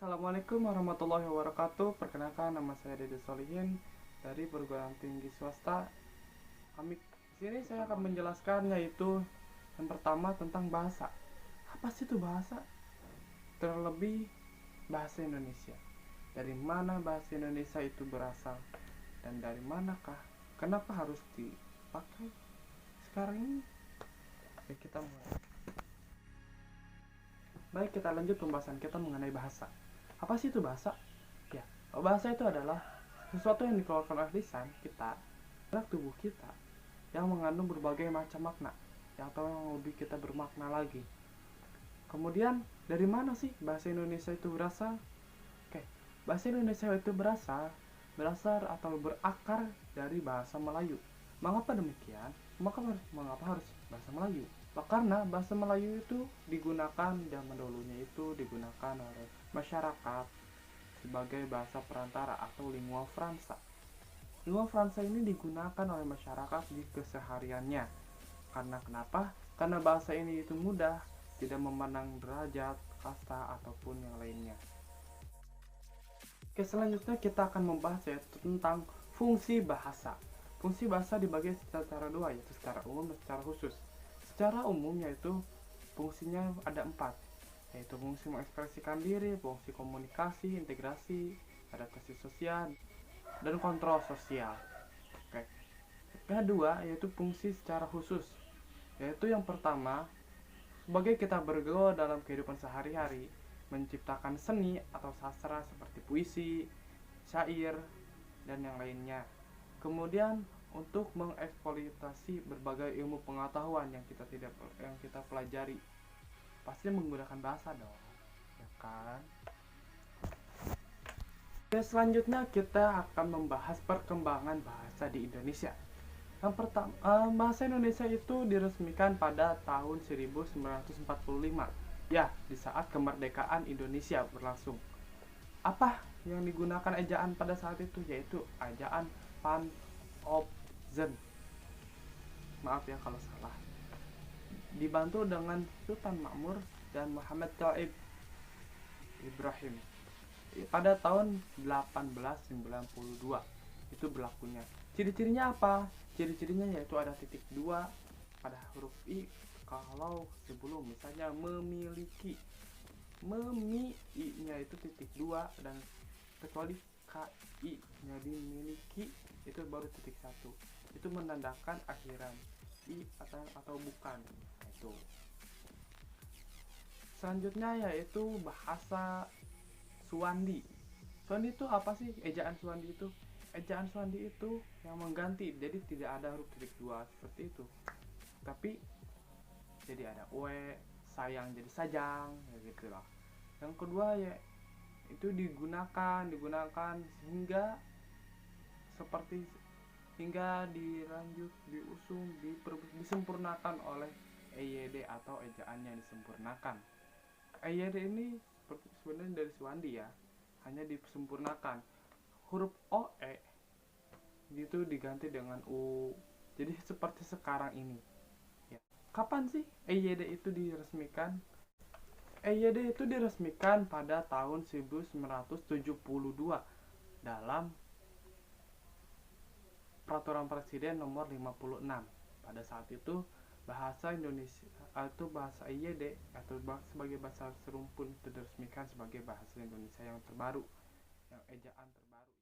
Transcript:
Assalamualaikum warahmatullahi wabarakatuh. Perkenalkan, nama saya Dede Solihin dari perguruan tinggi swasta Amik. Di sini saya akan menjelaskan yaitu yang pertama tentang bahasa. Apa sih itu bahasa? Terlebih bahasa Indonesia. Dari mana bahasa Indonesia itu berasal dan dari manakah? Kenapa harus dipakai sekarang ini? Oke, kita mulai. Baik, kita lanjut pembahasan kita mengenai bahasa. Apa sih itu bahasa? Ya, bahasa itu adalah sesuatu yang dikeluarkan oleh lisan kita, oleh tubuh kita, yang mengandung berbagai macam makna, atau yang lebih kita bermakna lagi. Kemudian, dari mana sih bahasa Indonesia itu berasal? Oke, bahasa Indonesia itu berasal atau berakar dari bahasa Melayu. Mengapa demikian? Mengapa harus bahasa Melayu? Karena bahasa Melayu itu digunakan zaman dulunya itu digunakan oleh masyarakat sebagai bahasa perantara atau lingua franca. Lingua franca ini digunakan oleh masyarakat di kesehariannya. Karena kenapa? Karena bahasa ini itu mudah, tidak memandang derajat, kasta ataupun yang lainnya. Oke, selanjutnya kita akan membahas yaitu tentang fungsi bahasa. Fungsi bahasa dibagi secara dua, yaitu secara umum dan secara khusus. Secara umum yaitu fungsinya ada 4, yaitu fungsi mengekspresikan diri, fungsi komunikasi, integrasi, adaptasi sosial, dan kontrol sosial. Oke. Kedua yaitu fungsi secara khusus, yaitu yang pertama sebagai kita bergaul dalam kehidupan sehari-hari, menciptakan seni atau sastra seperti puisi, syair, dan yang lainnya. Kemudian untuk mengeksploitasi berbagai ilmu pengetahuan yang kita pelajari, pasti menggunakan bahasa dong, ya kan? Dan selanjutnya kita akan membahas perkembangan bahasa di Indonesia. Yang pertama, bahasa Indonesia itu diresmikan pada tahun 1945. Ya, di saat kemerdekaan Indonesia berlangsung. Apa yang digunakan ejaan pada saat itu? Yaitu ejaan Pan of Zen. Maaf ya kalau salah. Dibantu dengan Sultan Makmur dan Muhammad Thaib Ibrahim pada tahun 1892 itu berlakunya. Ciri-cirinya apa? Ciri-cirinya yaitu ada titik 2 pada huruf I kalau sebelum misalnya memiliki, I-nya itu titik 2, dan kecuali KI-nya dimiliki itu baru titik 1. Itu menandakan akhiran I atau bukan. Itu. Selanjutnya yaitu bahasa Suwandi. Suwandi itu apa sih? Ejaan Suwandi itu? Ejaan Suwandi itu yang mengganti, jadi tidak ada huruf titik 2 seperti itu. Tapi jadi ada we, sayang jadi sajang, gitu lah. Yang kedua ya itu digunakan hingga dilanjut, diusung, disempurnakan oleh EYD atau ejaan yang disempurnakan. EYD ini sebenarnya dari Suwandi ya, hanya disempurnakan. Huruf OE gitu diganti dengan U. Jadi seperti sekarang ini. Ya. Kapan sih EYD itu diresmikan? EYD itu diresmikan pada tahun 1972 dalam Peraturan Presiden nomor 56. Pada saat itu bahasa Indonesia atau bahasa EYD atau sebagai bahasa serumpun itu diresmikan sebagai bahasa Indonesia yang terbaru, yang ejaan terbaru.